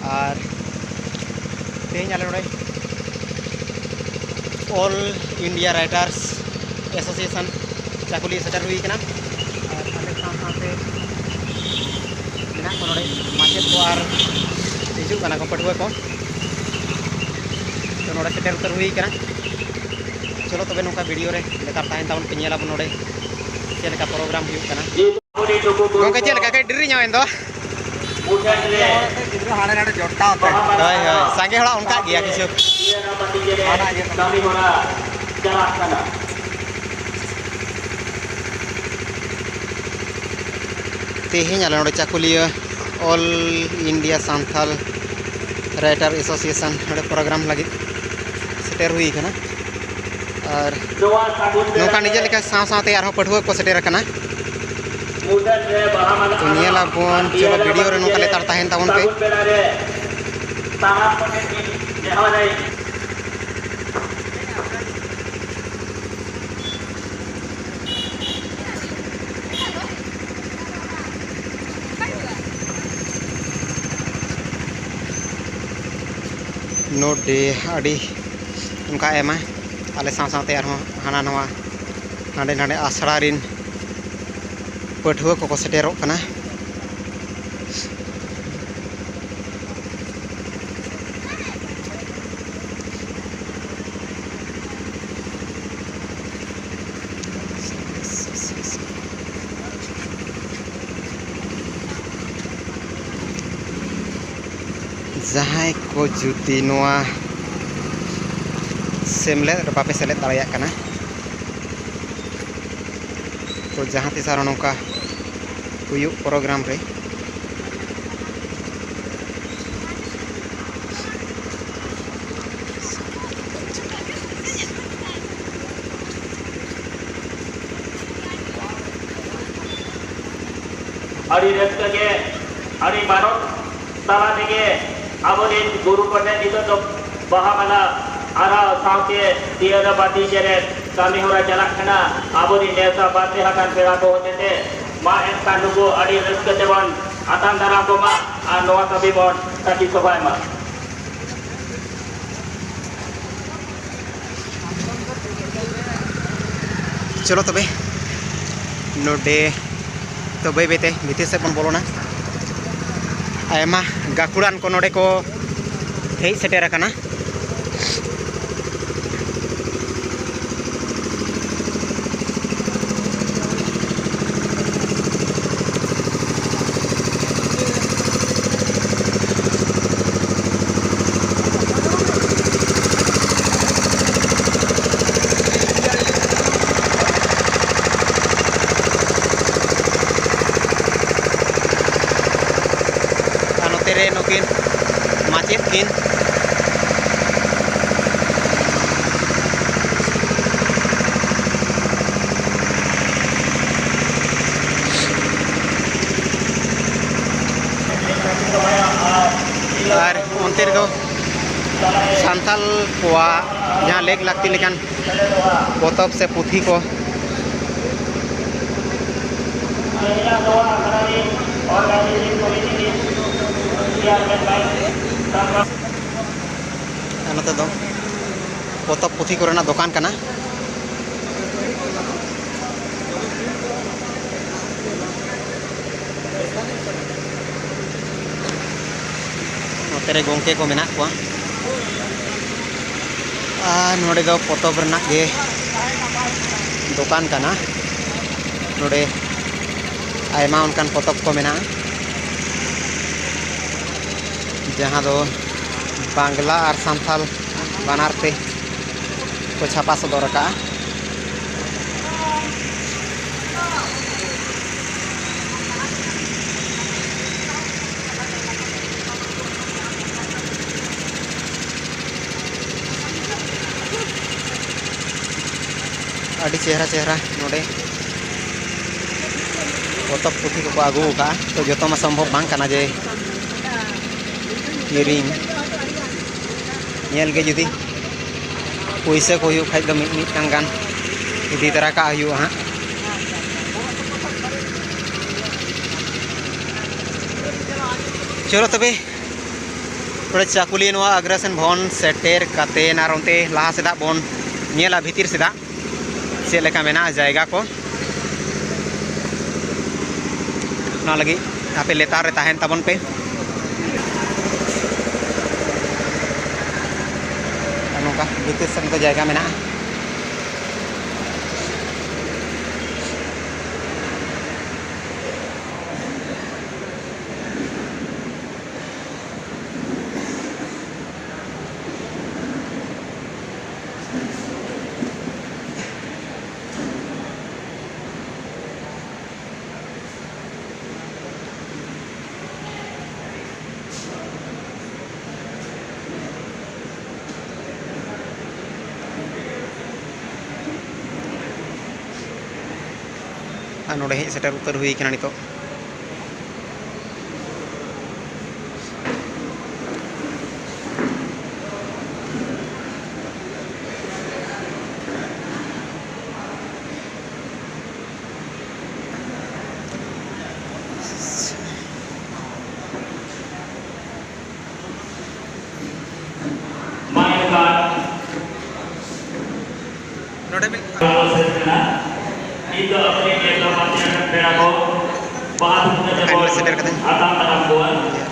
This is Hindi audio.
और तेज आले नोड़े ऑल इंडिया राइटर्स एसोसिएशन चाकुली सेटर हुई कना और आले साथे मेना को नोड़े माचेद को और हिजू कना को पटुआ को तो नोड़े सेटर उतर हुई कना। चलो तबे नोका वीडियो रे लेतार ताहेन तावन पे नेला बन नोड़े चेल का प्रोग्राम हुई कना गोंके चेल का डिरी ᱧᱟᱢ ᱮᱱ ᱫᱚ हाणे नाडे जोटा होते हाय हाय सांगे हड़ा उनका गया किछु तेहें आले नोड़े Chakulia all India Santhal writer association नोड़े प्रोग्राम लगी सेटर हुई कना और नोका निजे लेका साव सावते आरो पठुआ को सेटर कना तो नियला बोन चलो वीडियो रे नोका लेतार ताहेन तावन पे नोडे अड़ी उनका एमा आले साव सावते आरो हाना नवा हांडे नाडे आसड़ा रिन पठुआ को सेटेरों कना जहां को जुदी नोआ सेमलेट बापे सेलेट दाड़िया कना तो जहाँ तीसार नौका हुई प्रोग्राम रे अड़ी रस्ते के अड़ी मानो ताला देंगे अब दिन गुरु पढ़ने नितो तो बहामला आरा साउके तियारा बाती जरे kami hora jalak kena abu di desa bate akan peraku hote ma en kandugo adi reska jawan atan dara ko ma anoa tabi bon kaki sobai ma चलो तबे नोडे तो बै बैते भीतर से बन बोलोना आयमा गाकुड़ान को नोडे को हेज सेटेर कना तेरे नुकिन माचेद किन और उनते रे सांथाल कोआ जहाँ लेक लगती लेकिन पोतब से पुथी को नोते दो पोतब पुथी कोरेना दुकान कना नोते रे गोंके को मेना कोआ नोडे दो पोतब रना गे दुकान कना नोडे आयमा उनकान पोतब को मेना जहाँ दो बांग्ला और सांथाल बनारते को छापा सदर का अड़ी चेहरा चेहरा नोडे पोतब पुथी को आगू का तो जो में संभव बांग कना जे किरिंग गे जुदी पैसे को खाद दो मिटन गान इदी तरा का हाँ चलो तबे ᱱᱚᱰᱮ ᱪᱟᱠᱩᱞᱤᱭᱟᱹ ᱱᱚᱣᱟ ᱟᱜᱽᱨᱟᱥᱮᱱ ᱵᱷᱚᱱ ᱥᱮᱴᱮᱨ ᱠᱟᱛᱮᱱ ᱟᱨ ᱚᱱᱛᱮ ᱞᱟᱦᱟ ᱥᱮᱫᱟᱜ ᱵᱚᱱ ᱧᱮᱞᱟ ᱵᱷᱤᱛᱤᱨ ᱥᱮᱫᱟᱜ ᱪᱮᱫ ᱞᱮᱠᱟ ᱢᱮᱱᱟᱜᱼᱟ ᱡᱟᱭᱜᱟ ᱠᱚ ᱚᱱᱟ ᱞᱟᱹᱜᱤᱫ ᱟᱯᱮ ᱞᱮᱛᱟᱲ ᱨᱮ ᱛᱟᱦᱮᱱ ᱛᱟᱵᱚᱱ ᱯᱮ ᱟᱨ ᱱᱚᱝᱠᱟ ᱵᱷᱤᱛᱤᱨ ᱥᱮᱱ ᱫᱚ ᱡᱟᱭᱜᱟ ᱢᱮᱱᱟᱜᱼᱟ ᱟᱨ ᱱᱚᱰᱮ ᱦᱮᱡ ᱥᱮᱴᱮᱨ ᱩᱛᱟᱹᱨ ᱦᱩᱭ ᱠᱟᱱᱟ ᱱᱤᱛᱚᱜ नोडे में itu apa yang kita lakukan beberapa bahan untuk सेटर करते हैं atau